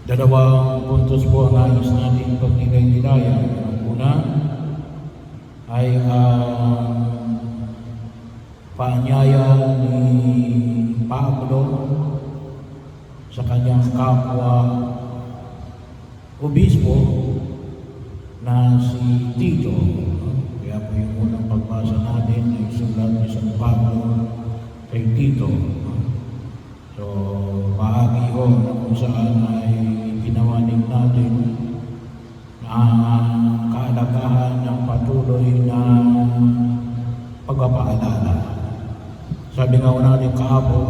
Dalawang puntos po ang nais natin pagnilay-nilayan. Ang una ay paanyaya ni Pablo sa kanyang kapwa obispo na si Tito. Kaya po yung unang pagbasa natin ay sulat ni San Pablo kay Tito. So, bahagi ho na kung saan ay pinawanig natin na kaalagahan ng patuloy na pagpapaalala. Sabi nga natin kahapon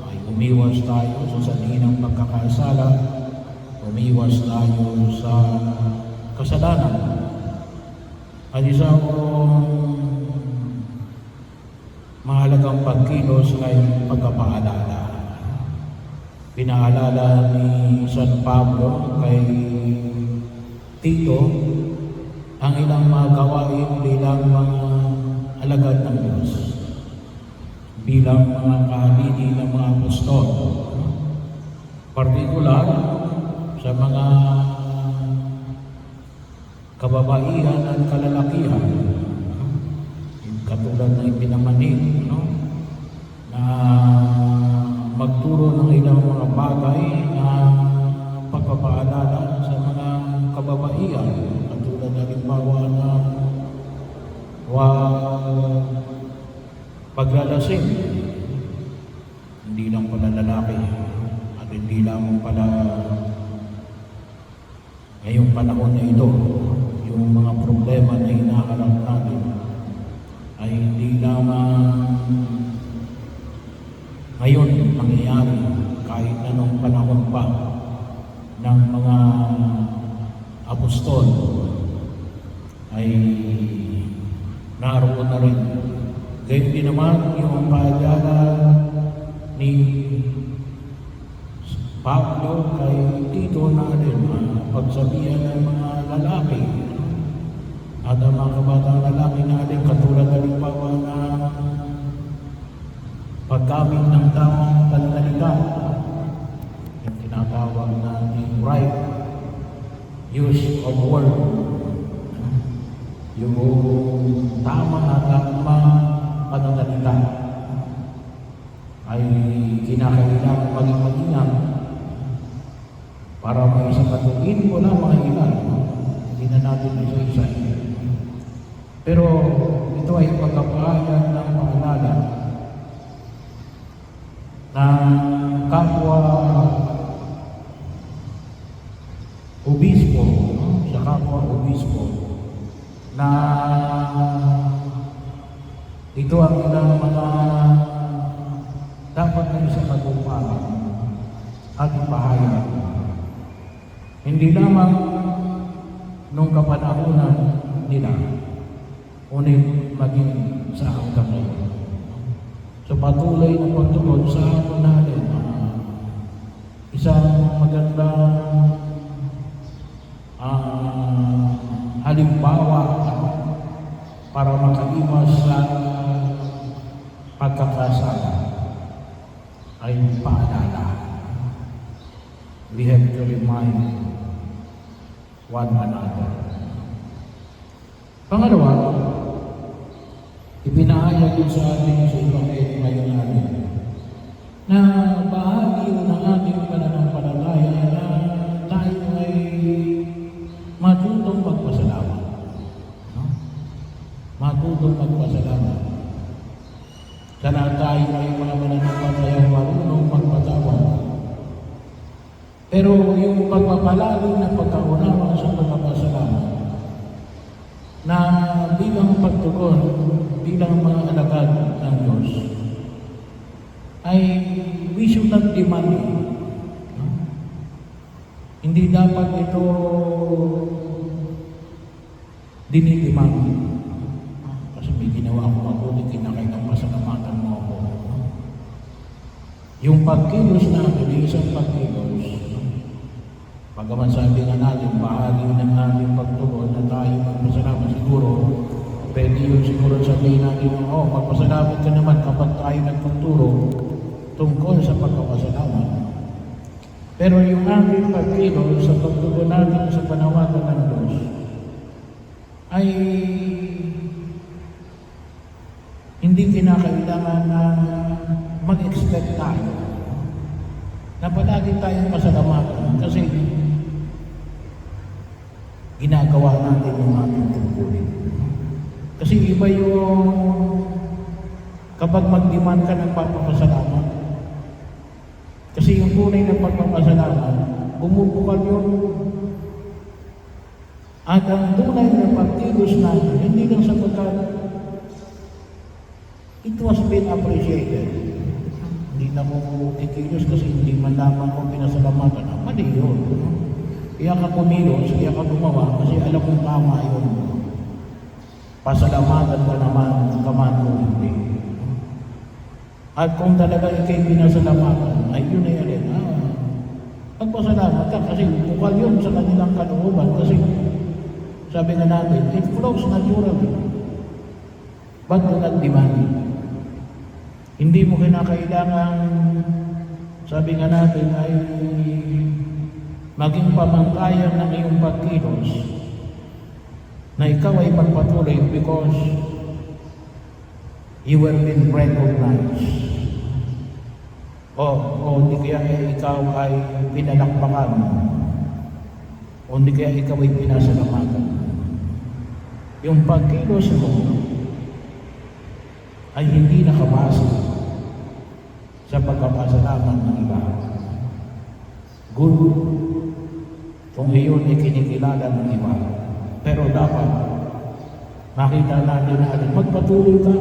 ay umiwas tayo sa saninang pagkakasala, umiwas tayo sa kasalanan. At isang mahalagang pagkilos ay pagpapaalala. Pinaalala ni San Pablo kay Tito ang ilang mga gawain bilang mga alagad ng Diyos, bilang mga kahalili ng mga apostol, partikular sa mga kababaihan at kalalakihan, katulad na ipinamanig, na magturo ng ilang mga bagay na pagpapaalala sa mga kababaihan, katulad na halimbawa na paglalasing, hindi lang pala lalaki at hindi lang pala ngayong panahon na ito, yung mga problema na hinaharap natin ay hindi lamang ngayon mangyayari, kahit anong panahon pa ng mga apostol ay naroon na rin. Gayun din naman yung paalala ni Pablo kay Tito na rin pagsabihan ng mga lalaki at ang mga kabatang lalaki natin, katulad na rin na paggamit ng tamang pananalita, yung tinatawag natin right use of word, yung tama at tamang pananalita ay kinakailangan maging mag-ingat para may isang katuin mo lang mga ilan. Hindi na natin isa-isa. Pero ito ay pagkapahayag ng paalala ng kapwa obispo, sa kapwa obispo, na ito ang ilang mga dapat na isang katuparan at ipahayag. Hindi lamang nung kapanahunan nila, ngunit maging sa hanggang ngayon. So patuloy na pagtugon sa atin natin, isang magandang halimbawa para makaiwas sa pagkakasala ay paalala. We have to remind one another. Pangalawa, ipinahayag yun sa ating sa Ebanghelyo ngayon natin na bahagi ng ating pananampalataya na tayo ay matutong magpasalamat. Matutong magpasalamat. Sana tayo ay mga mananampalataya marunong magpatawad. Pero yung pagpapalalim na pagkaunawa sa pagpapasalamat na bilang pagtugon, bilang mga alagad ng Diyos, ay we should not demand it. Hindi dapat ito dinidemand. Kasi may ginawa ko mabuti, kinakailang pasalamatan mo ako. Yung pagkilos natin, isang pagkilos, pagaman sabi nga natin, bahagi ng ating pagtugon na tayo magpasalamat siguro, pwede yun siguro sabihin natin, magpasalamat ka naman kapag tayo nagtuturo tungkol sa pagpapasalamat. Pero yung ating pagkilos sa pagtugon natin sa panawagan ng Diyos ay hindi kinakailangan na mag-expect tayo na palagi tayong pasalamatan kasi ginagawa natin yung ating tungkulin. Kasi iba yung kapag mag-demand ka ng pagpapasalamat. Kasi yung tunay na pagpapasalamat, bumubukal yun. At ang tunay na pagkilos natin, hindi lang sapagkat it was been appreciated. Hindi na mo kikilos kasi hindi man lamang ko pinasalamatan. Mali yun. Kaya ka kumilos, kaya ka gumawa kasi alam mong tama yun. Pasalamatan ka naman, kaman mo hindi. At kung talaga ikay pinasalamatan, ay yun ay alin. Pagpasalamat ka kasi bukal yun sa kanilang kalooban kasi sabi nga natin, it flows naturally. But do not demand it. Hindi mo kinakailangan, sabi nga natin, ay maging pamangkayan ng iyong pagkilos na ikaw ay magpatuloy because you were been recognized. O hindi kaya ikaw ay pinalakpakan. O hindi kaya ikaw ay pinasalamatan. Yung pagkilos mo ay hindi nakabase sa pagpapasalamat ng iba. Good kung iyon ay kinikilala ng iba. Pero dapat makita natin na magpatuloy ka.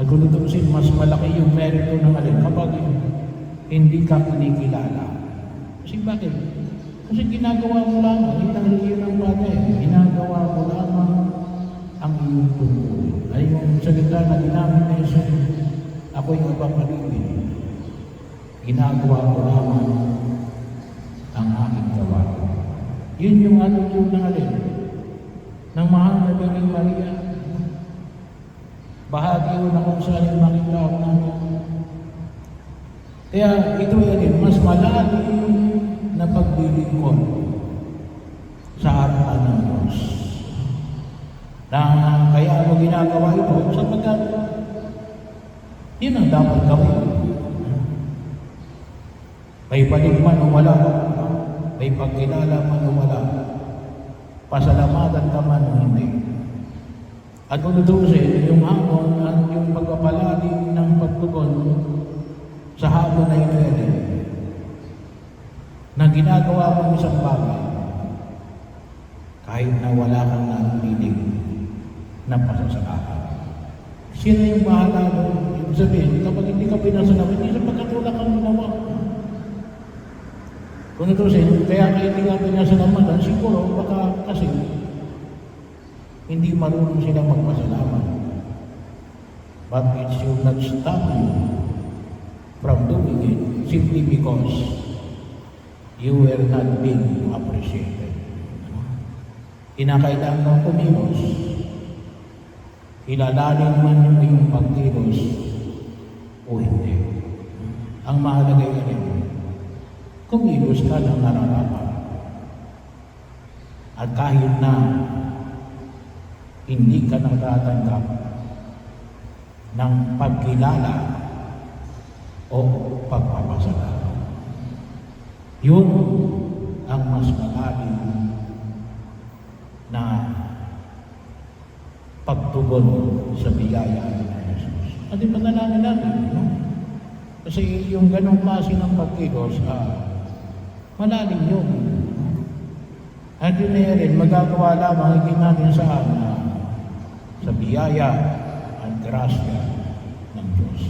At kung itusin, mas malaki yung merito ng alin kapag hindi ka kinikilala. Kasi bakit? Kasi ginagawa mo lamang, hindi yun ang bagay. Ginagawa mo lamang ang iyong tungkulin. Ay yung salita na ginamit na isa, ako'y mapapalibin. Ginagawa ko lamang ang aking gawa. Yun yung attitude ng alin, ng mahal na Birheng Maria. Bahagi yun na kung saan yung makita ako namin. Kaya ito yan, mas malalim na paglilingkod sa harapan ng Diyos. Na kaya mo ginagawa ito sapagkat yun ang dapat gawin. May paligman o wala, may pagkilala man o wala, pasalamatan ka man o hindi. At kung tutusin, yung hamon at yung pagpapalalim ng pagtugon sa hamon na ito na ginagawa mo isang bagay kahit na wala kang narinig na pasasalamat. Sino yung bahala doon? Ibig sabihin, kapag hindi ka pinasalamat, hindi sa pagkatulak kang ginawa. Kung tutusin, kaya hindi ka pinasalamatan, siguro baka kasi hindi marunong silang magpasalamat. But it should not stop you from doing it simply because you were not being appreciated. Kinakailangan mong kumilos. Ilalalim man yung iyong pagkilos o hindi. Ang mahalaga yun, kumilos ka ng nararapat. At kahit na hindi ka natatanggap ng pagkilala o pagpapasalamat. Yun ang mas malalim na pagtugon sa biyaya ng Jesus. At ipanalangin natin, no? Kasi yung ganong klase ng pagkilos, malalim yun. At yun na rin, magagawa lamang hindi natin sa biyaya at grasya ng Diyos.